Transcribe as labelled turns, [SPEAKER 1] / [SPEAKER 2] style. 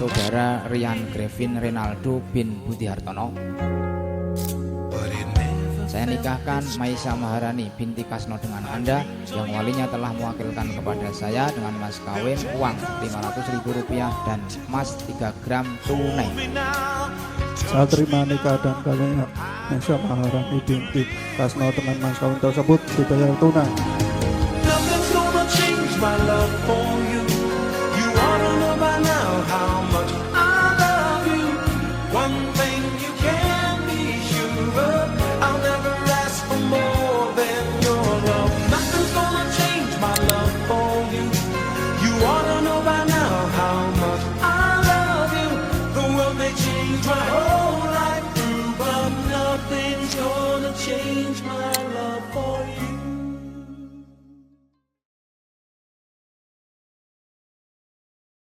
[SPEAKER 1] Saudara Rian Grevin Renaldo bin Budihartono. Saya nikahkan Meisya Maharani binti Kasno dengan Anda, yang walinya telah mewakilkan kepada saya dengan mas kawin uang Rp500.000 dan emas 3 gram tunai.
[SPEAKER 2] Saya terima nikah dan kawin Meisya Maharani binti Kasno dengan mas kawin tersebut dibayar tunai.
[SPEAKER 3] You wanna